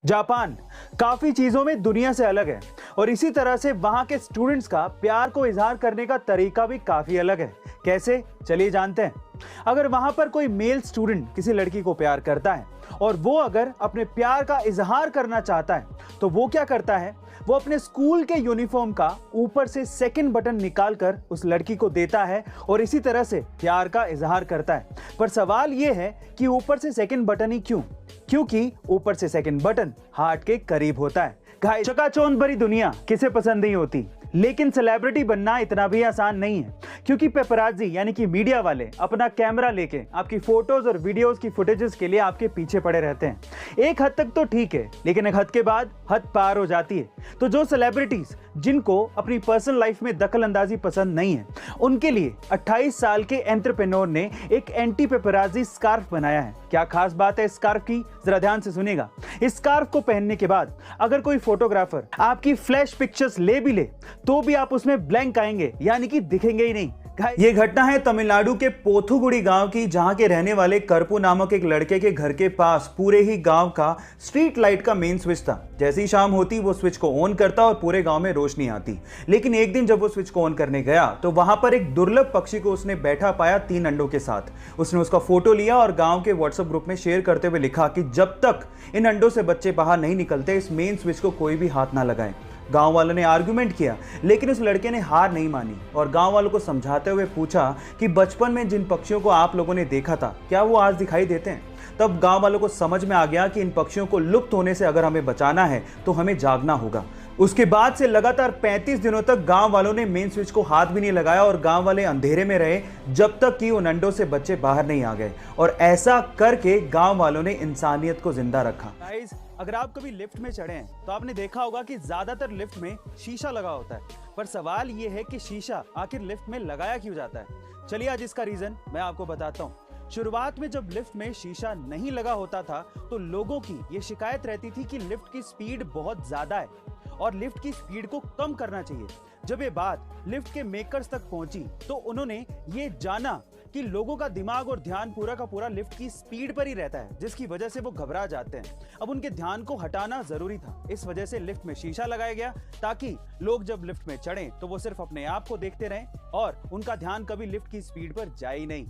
Japan काफी चीजों में दुनिया से अलग है और इसी तरह से वहां के स्टूडेंट्स का प्यार को इजहार करने का तरीका भी काफी अलग है। कैसे, चलिए जानते हैं। अगर वहां पर कोई मेल स्टूडेंट किसी लड़की को प्यार करता है और वो अगर अपने प्यार का इजहार करना चाहता है तो वो क्या करता है, वो अपने स्कूल के यूनिफॉर्म का ऊपर से सेकंड बटन निकालकर उस लड़की को देता है और इसी तरह से प्यार का इजहार करता है। पर सवाल ये है कि ऊपर से सेकंड बटन ही क्यों? क्योंकि ऊपर से सेकंड बटन हार्ट के करीब होता है। गाइस, चकाचौंध भरी दुनिया किसे पसंद नहीं होती, लेकिन सेलिब्रिटी बनना इतना भी आसान नहीं है, क्योंकि पेपराजी यानी कि मीडिया वाले अपना कैमरा लेके आपकी फोटोज और वीडियोस की फुटेजेस के लिए आपके पीछे पड़े रहते हैं। एक हद तक तो ठीक है, लेकिन एक हद के बाद हद पार हो जाती है। तो जो सेलिब्रिटीज जिनको अपनी पर्सनल लाइफ में दखल अंदाजी पसंद नहीं है, उनके लिए 28 साल के एंटरप्रेन्योर ने एक एंटी पेपराजी स्कार्फ बनाया है। क्या खास बात है इस स्कार्फ की, जरा ध्यान से सुनिएगा। इस स्कार्फ को पहनने के बाद अगर कोई फोटोग्राफर आपकी फ्लैश पिक्चर्स ले भी ले तो भी आप उसमें ब्लैंक आएंगे, यानी कि दिखेंगे ही नहीं। ये घटना है तमिलनाडु के पोथुगुड़ी गांव की, जहां के रहने वाले करपू नामक एक लड़के के घर के पास पूरे ही गांव का स्ट्रीट लाइट का मेन स्विच था। जैसी शाम होती वो स्विच को ऑन करता और पूरे गांव में रोशनी आती। लेकिन एक दिन जब वो स्विच को ऑन करने गया तो वहां पर एक दुर्लभ पक्षी को उसने बैठा पाया 3 अंडों के साथ। उसने उसका फोटो लिया और गांव के व्हाट्सएप ग्रुप में शेयर करते हुए लिखा कि जब तक इन अंडों से बच्चे बाहर नहीं निकलते इस मेन स्विच को कोई भी हाथ ना लगाए। गांव वालों ने आर्गुमेंट किया, लेकिन उस लड़के ने हार नहीं मानी और गांव वालों को समझाते हुए पूछा कि बचपन में जिन पक्षियों को आप लोगों ने देखा था क्या वो आज दिखाई देते हैं। तब गांव वालों को समझ में आ गया कि इन पक्षियों को लुप्त होने से अगर हमें बचाना है तो हमें जागना होगा। उसके बाद से लगातार 35 दिनों तक गांव वालों ने मेन स्विच को हाथ भी नहीं लगाया और गांव वाले अंधेरे में रहे जब तक कि उन अंडों से बच्चे बाहर नहीं आ गए। और ऐसा करके गांव वालों ने इंसानियत को जिंदा रखा। गाइस, अगर आप कभी लिफ्ट में चढ़े हैं तो आपने देखा होगा कि ज्यादातर लिफ्ट में शीशा लगा होता है। पर सवाल यह है कि शीशा आखिर लिफ्ट में लगाया क्यों जाता है? चलिए आज इसका रीजन मैं आपको बताता हूँ। शुरुआत में जब लिफ्ट में शीशा नहीं लगा होता था तो लोगों की ये शिकायत रहती थी कि लिफ्ट की स्पीड बहुत ज्यादा है और लिफ्ट की स्पीड को कम करना चाहिए। जब ये बात लिफ्ट के मेकर्स तक पहुंची तो उन्होंने ये जाना कि लोगों का दिमाग और ध्यान पूरा का पूरा लिफ्ट की स्पीड पर ही रहता है, जिसकी वजह से वो घबरा जाते हैं। अब उनके ध्यान को हटाना जरूरी था, इस वजह से लिफ्ट में शीशा लगाया गया ताकि लोग जब लिफ्ट में चढ़ें तो वो सिर्फ अपने आप को देखते रहें और उनका ध्यान कभी लिफ्ट की स्पीड पर जाए ही नहीं।